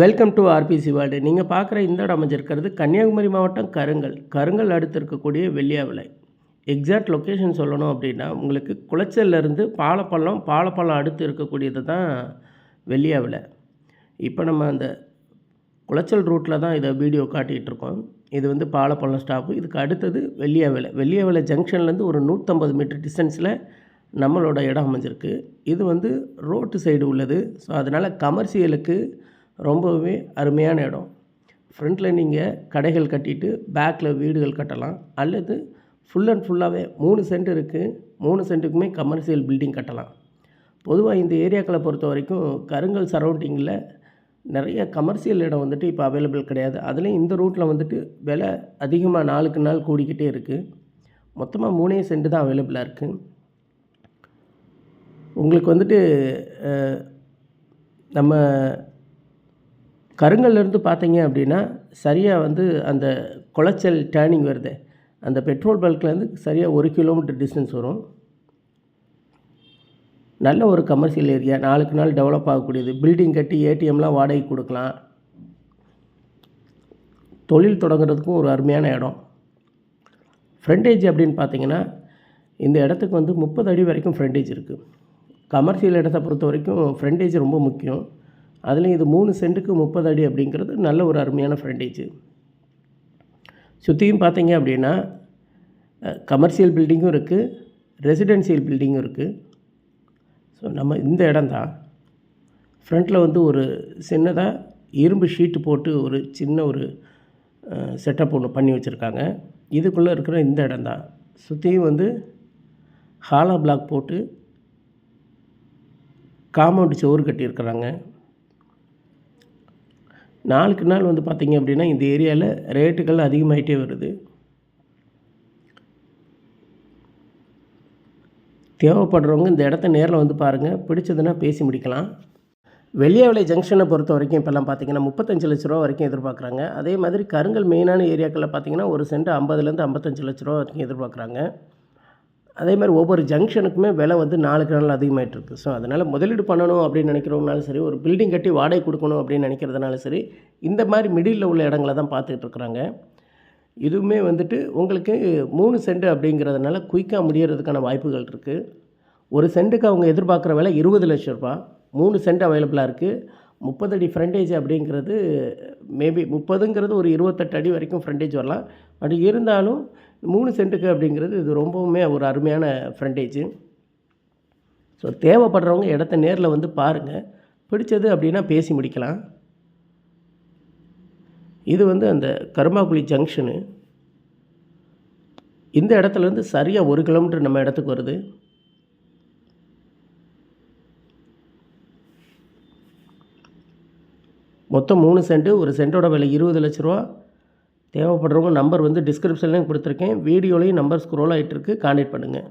Welcome to RBC world. நீங்கள் பார்க்குற இந்த இடம் அமைஞ்சிருக்கிறது கன்னியாகுமரி மாவட்டம் கருங்கல் அடுத்து இருக்கக்கூடிய வெள்ளியாவிளை. எக்ஸாக்ட் லொக்கேஷன் சொல்லணும் அப்படின்னா உங்களுக்கு குளச்சல்லேருந்து பாலப்பள்ளம் அடுத்து இருக்கக்கூடியது தான் வெள்ளியாவிளை. இப்போ நம்ம அந்த குளச்சல் ரூட்டில் தான் இதை வீடியோ காட்டிகிட்ருக்கோம். இது வந்து பாலப்பள்ளம் ஸ்டாப்பு. இதுக்கு அடுத்தது வெள்ளியாவிளை ஜங்ஷன்லேருந்து ஒரு 150 மீட்டர் டிஸ்டன்ஸில் நம்மளோட இடம் அமைஞ்சிருக்கு. இது வந்து ரோட்டு சைடு உள்ளது. ஸோ அதனால் கமர்ஷியலுக்கு ரொம்பவே அருமையான இடம். ஃப்ரண்ட்டில் நீங்கள் கடைகள் கட்டிட்டு பேக்கில் வீடுகள் கட்டலாம், அல்லது ஃபுல் அண்ட் ஃபுல்லாகவே 3 சென்ட் இருக்குது. 3 சென்ட்டுக்குமே கமர்ஷியல் பில்டிங் கட்டலாம். பொதுவாக இந்த ஏரியாக்களை பொறுத்த வரைக்கும் கருங்கல் சரௌண்டிங்கில் நிறைய கமர்ஷியல் இடம் வந்துட்டு இப்போ அவைலபிள் கிடையாது. அதுலேயும் இந்த ரூட்டில் வந்துட்டு விலை அதிகமாக நாளுக்கு நாள் கூடிக்கிட்டே இருக்குது. மொத்தமாக 3 சென்ட் தான் அவைலபிளாக இருக்குது. உங்களுக்கு வந்துட்டு நம்ம கருங்கல்லேருந்து பார்த்தீங்க அப்படின்னா சரியாக வந்து அந்த குளச்சல் டேர்னிங் வருது, அந்த பெட்ரோல் பல்க்லேருந்து சரியாக 1 கிலோமீட்டர் டிஸ்டன்ஸ் வரும். நல்ல ஒரு கமர்ஷியல் ஏரியா, நாளுக்கு நாள் டெவலப் ஆகக்கூடியது. பில்டிங் கட்டி ஏடிஎம்லாம் வாடகை கொடுக்கலாம். தொழில் தொடங்குறதுக்கும் ஒரு அருமையான இடம். ஃப்ரண்டேஜ் அப்படின்னு பார்த்தீங்கன்னா இந்த இடத்துக்கு வந்து 30 அடி வரைக்கும் ஃப்ரண்டேஜ் இருக்குது. கமர்ஷியல் இடத்தை பொறுத்த வரைக்கும் ஃப்ரண்டேஜ் ரொம்ப முக்கியம். அதுலேயும் இது 3 சென்ட்டுக்கு 30 அடி அப்படிங்கிறது நல்ல ஒரு அருமையான ஃப்ரண்டேஜ். சுற்றியும் பார்த்தீங்க அப்படின்னா கமர்ஷியல் பில்டிங்கும் இருக்குது, ரெசிடென்ஷியல் பில்டிங்கும் இருக்குது. ஸோ நம்ம இந்த இடம் தான் ஃப்ரண்ட்டில் வந்து ஒரு சின்னதாக இரும்பு ஷீட்டு போட்டு ஒரு சின்ன ஒரு செட்டப் ஒன்று பண்ணி வச்சுருக்காங்க. இதுக்குள்ளே இருக்கிற இந்த இடம் தான். சுற்றியும் வந்து ஹாலா பிளாக் போட்டு காம்பவுண்டு சுவர் கட்டியிருக்கிறாங்க. நாளுக்கு நாள் வந்து பார்த்திங்க அப்படின்னா இந்த ஏரியாவில் ரேட்டுகள் அதிகமாகிட்டே வருது. தேவைப்படுறவங்க இந்த இடத்த நேரில் வந்து பாருங்கள், பிடிச்சதுன்னா பேசி முடிக்கலாம். வெள்ளியாவிளை ஜங்ஷனை பொறுத்த வரைக்கும் இப்போல்லாம் பார்த்திங்கன்னா 35 லட்ச ரூபா வரைக்கும் எதிர்பார்க்குறாங்க. அதே மாதிரி கருங்கல் மெயினான ஏரியாக்களில் பார்த்திங்கன்னா ஒரு சென்ட் 50லேருந்து 55 லட்ச ரூபா வரைக்கும் எதிர்பார்க்குறாங்க. அதே மாதிரி ஒவ்வொரு ஜங்ஷனுக்குமே விலை வந்து நாளுக்கு நாள் அதிகமாகிட்டுருக்கு. ஸோ அதனால் முதலீடு பண்ணணும் அப்படின்னு நினைக்கிறவங்கனாலும் சரி, ஒரு பில்டிங் கட்டி வாடகை கொடுக்கணும் அப்படின்னு நினைக்கிறதுனாலும் சரி, இந்த மாதிரி மிடில் உள்ள இடங்களை தான் பார்த்துட்ருக்குறாங்க. இதுவுமே வந்துட்டு உங்களுக்கு 3 சென்ட் அப்படிங்கிறதுனால குயிக்காக முடியறதுக்கான வாய்ப்புகள் இருக்குது. ஒரு சென்ட்டுக்கு அவங்க எதிர்பார்க்குற விலை 20 லட்ச ரூபா. 3 சென்ட் அவைலபிளாக இருக்குது. 30 அடி ஃப்ரண்டேஜ் அப்படிங்கிறது மேபி 30ங்கிறது ஒரு 28 அடி வரைக்கும் ஃப்ரண்டேஜ் வரலாம். பட் இருந்தாலும் 3 சென்ட்டுக்கு அப்படிங்கிறது இது ரொம்பவுமே ஒரு அருமையான ஃப்ரண்டேஜ். ஸோ தேவைப்படுறவங்க இடத்த நேரில் வந்து பாருங்கள், பிடிச்சது அப்படின்னா பேசி முடிக்கலாம். இது வந்து அந்த கருமாக்குழி ஜங்ஷனு. இந்த இடத்துலேருந்து சரியாக 1 கிலோமீட்டர் நம்ம இடத்துக்கு வருது. மொத்தம் 3 சென்ட்டு. ஒரு சென்ட்டோட விலை 20 லட்ச ரூபா. தேவைப்படுறவங்க நம்பர் வந்து டிஸ்கிரிப்ஷன்லேயும் கொடுத்துருக்கேன், வீடியோலையும் நம்பர் ஸ்க்ரோல் ஆகிட்டுருக்கு, கான்டாக்ட் பண்ணுங்கள்.